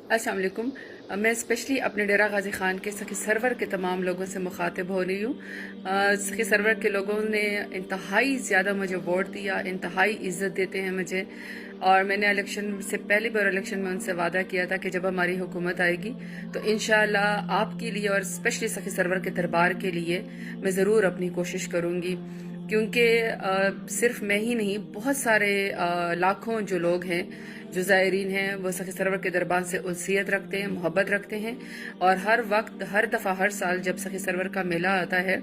अस्सलाम वालेकुम। मैं स्पेशली अपने डेरा गाजी ख़ान के सखी सरवर के तमाम लोगों से मुखातिब हो रही हूँ। सखी सरवर के लोगों ने इंतहाई ज़्यादा मुझे वोट दिया, इंतहाई इज़्ज़त देते हैं मुझे। और मैंने इलेक्शन से पहली बार इलेक्शन में उनसे वादा किया था कि जब हमारी हुकूमत आएगी तो इंशाअल्लाह आपके लिए और स्पेशली सखी सरवर के दरबार के लिए मैं ज़रूर अपनी कोशिश करूँगी, क्योंकि सिर्फ मैं ही नहीं, बहुत सारे लाखों जो लोग हैं, जो ज़ायरीन हैं, वो सखी सरवर के दरबार से उल्सियत रखते हैं, मोहब्बत रखते हैं। और हर वक्त, हर दफ़ा, हर साल जब सखी सरवर का मेला आता है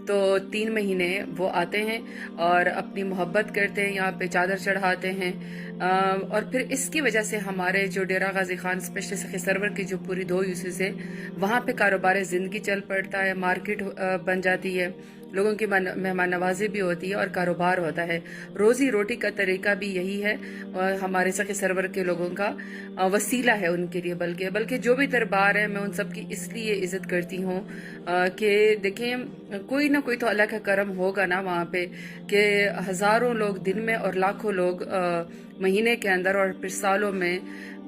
तो 3 महीने वो आते हैं और अपनी मोहब्बत करते हैं, यहाँ पे चादर चढ़ाते हैं। और फिर इसकी वजह से हमारे जो डेरा गाजी खान स्पेशली सखी सरवर की जो पूरी 2 यूसेज है, वहाँ पे कारोबार ज़िंदगी चल पड़ता है, मार्केट बन जाती है, लोगों की मेहमान नवाजी भी होती है और कारोबार होता है। रोजी रोटी का तरीका भी यही है और हमारे सखी सरवर के लोगों का वसीला है उनके लिए। बल्कि जो भी दरबार है, मैं उन सब की इसलिए इज्जत करती हूँ कि देखें, कोई ना कोई तो अल्लाह का करम होगा ना वहाँ पे, कि हजारों लोग दिन में और लाखों लोग महीने के अंदर और फिर सालों में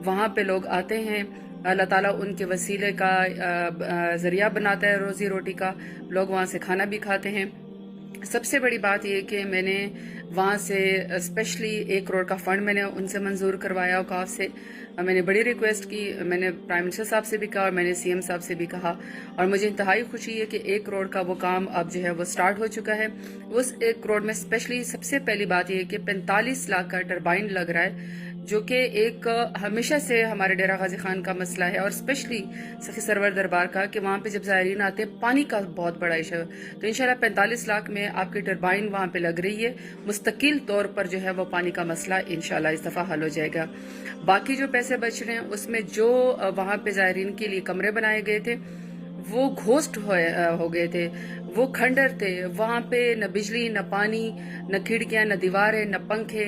वहाँ पे लोग आते हैं। अल्लाह ताला उनके वसीले का ज़रिया बनाता है रोज़ी रोटी का, लोग वहाँ से खाना भी खाते हैं। सबसे बड़ी बात यह कि मैंने वहाँ से स्पेशली 1 करोड़ का फंड मैंने उनसे मंजूर करवाया औकाफ से। मैंने बड़ी रिक्वेस्ट की, मैंने प्राइम मिनिस्टर साहब से भी कहा और मैंने सीएम साहब से भी कहा, और मुझे इंतहाई खुशी है कि 1 करोड़ का वो काम अब जो है वो स्टार्ट हो चुका है। उस 1 करोड़ में स्पेशली सबसे पहली बात यह है कि 45 लाख का टरबाइन लग रहा है, जो कि एक हमेशा से हमारे डेरा गाजी खान का मसला है, और स्पेशली सखी सरवर दरबार का, कि वहाँ पे जब ज़ायरीन आते हैं पानी का बहुत बड़ा इशू है। तो इंशाल्लाह 45 लाख में आपकी टरबाइन वहाँ पे लग रही है, मुस्तकिल तौर पर जो है वो पानी का मसला इंशाल्लाह इस दफ़ा हल हो जाएगा। बाकी जो पैसे बच रहे हैं उसमें जो वहाँ पे ज़ायरीन के लिए कमरे बनाए गए थे वो घोस्ट हो गए थे, वो खंडर थे। वहाँ पे न बिजली, न पानी, न खिड़कियाँ, न दीवारें, न पंखे,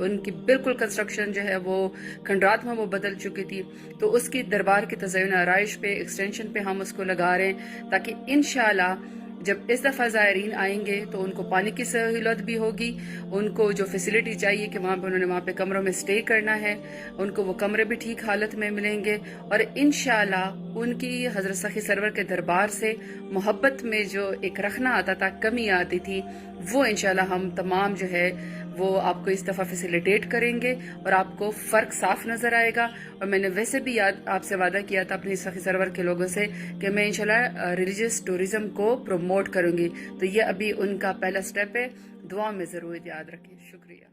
उनकी बिल्कुल कंस्ट्रक्शन जो है वो खंडरात में वो बदल चुकी थी। तो उसकी दरबार की तज़य्युन आराइश पे, एक्सटेंशन पे हम उसको लगा रहे हैं, ताकि इंशाल्लाह जब इस दफ़ा ज़ायरीन आएंगे तो उनको पानी की सहूलत भी होगी, उनको जो फैसिलिटी चाहिए कि उन्होंने वहाँ पे कमरों में स्टे करना है, उनको वो कमरे भी ठीक हालत में मिलेंगे। और इंशाल्लाह उनकी हज़रत सखी सरवर के दरबार से मोहब्बत में जो एक रखना आता था, कमी आती थी, वो इंशाल्लाह हम तमाम जो है वो आपको इस दफ़ा फैसिलिटेट करेंगे और आपको फ़र्क साफ नज़र आएगा। और मैंने वैसे भी आपसे वादा किया था अपनी सखी सरवर के लोगों से कि मैं इंशाल्लाह रिलीजियस टूरिज्म को प्रमोट करूंगी। तो ये अभी उनका पहला स्टेप है, दुआ में ज़रूर याद रखें। शुक्रिया।